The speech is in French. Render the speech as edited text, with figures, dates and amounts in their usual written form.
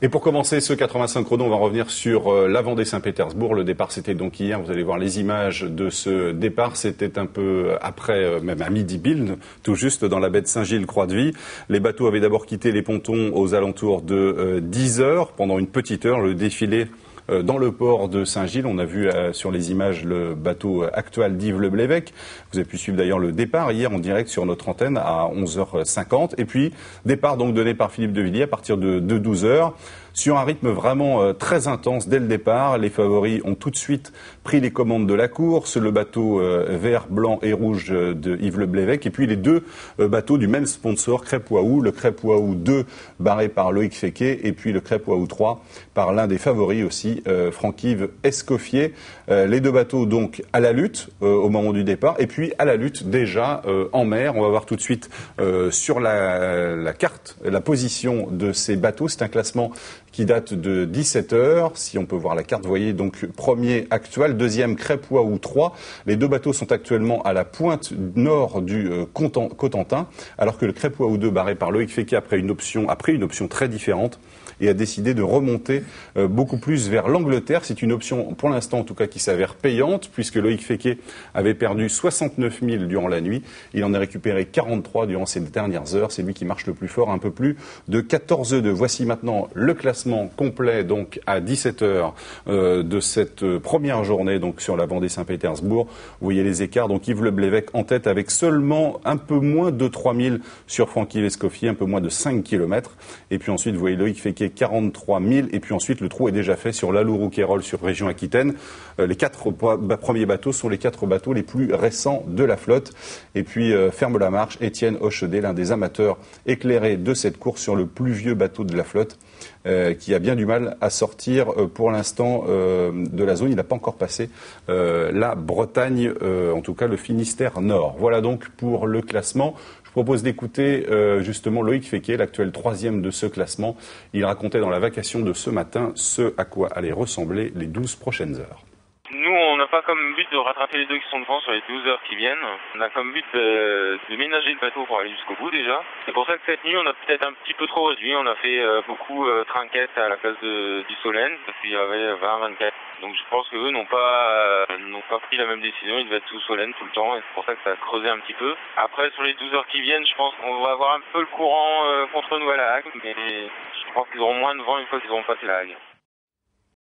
Et pour commencer ce 85 chrono, on va revenir sur la Vendée-Saint-Pétersbourg. Le départ, c'était donc hier. Vous allez voir les images de ce départ. C'était un peu après, même à midi pile, tout juste dans la baie de Saint-Gilles-Croix-de-Vie. Les bateaux avaient d'abord quitté les pontons aux alentours de 10 heures. Pendant une petite heure, le défilé dans le port de Saint-Gilles. On a vu sur les images le bateau actuel d'Yves Le Blévec. Vous avez pu suivre d'ailleurs le départ hier en direct sur notre antenne à 11h50. Et puis, départ donc donné par Philippe de Villiers à partir de 12h. Sur un rythme vraiment très intense dès le départ. Les favoris ont tout de suite pris les commandes de la course. Le bateau vert, blanc et rouge de Yves Le Blévec. Et puis les deux bateaux du même sponsor, Crêpe Waou. Le Crêpe Waou 2 barré par Loïc Féquet. Et puis le Crêpe Waou 3 par l'un des favoris aussi, Franck-Yves Escoffier. Les deux bateaux donc à la lutte au moment du départ. Et puis à la lutte déjà en mer. On va voir tout de suite sur la carte la position de ces bateaux. C'est un classement qui date de 17 heures. Si on peut voir la carte, vous voyez donc premier actuel, deuxième Crêpe Waou 3. Les deux bateaux sont actuellement à la pointe nord du Cotentin, alors que le Crêpe Waou 2 barré par Loïc Féquet a pris une option très différente et a décidé de remonter beaucoup plus vers l'Angleterre. C'est une option, pour l'instant en tout cas, qui s'avère payante, puisque Loïc Féquet avait perdu 69 000 durant la nuit. Il en a récupéré 43 durant ces dernières heures. C'est lui qui marche le plus fort, un peu plus de 14,2. Voici maintenant le classement complet donc à 17 heures de cette première journée donc sur la Vendée-Saint-Pétersbourg. Vous voyez les écarts. Donc Yves Le Blévec en tête avec seulement un peu moins de 3000 sur Franck-Yves Escoffier, un peu moins de 5 km. Et puis ensuite, vous voyez Loïc Féquet 43 000. Et puis ensuite, le trou est déjà fait sur l'Alourou-Quérol sur région Aquitaine. Les 4 premiers bateaux sont les 4 bateaux les plus récents de la flotte. Et puis ferme la marche, Étienne Hochedet, l'un des amateurs éclairés de cette course sur le plus vieux bateau de la flotte, qui a bien du mal à sortir pour l'instant de la zone. Il n'a pas encore passé la Bretagne, en tout cas le Finistère Nord. Voilà donc pour le classement. Je propose d'écouter justement Loïc Féquet, l'actuel 3e de ce classement. Il racontait dans la vacation de ce matin ce à quoi allaient ressembler les 12 prochaines heures. Nous, on n'a pas comme but de rattraper les deux qui sont devant sur les 12 heures qui viennent. On a comme but de ménager le bateau pour aller jusqu'au bout déjà. C'est pour ça que cette nuit, on a peut-être un petit peu trop réduit. On a fait beaucoup trinquettes à la place du Solène, parce qu'il y avait 20-24. Donc je pense qu'eux n'ont pas pris la même décision. Ils devaient être sous Solène tout le temps, et c'est pour ça que ça a creusé un petit peu. Après, sur les 12 heures qui viennent, je pense qu'on va avoir un peu le courant contre nous à la hague, mais je pense qu'ils auront moins de vent une fois qu'ils auront passé la hague.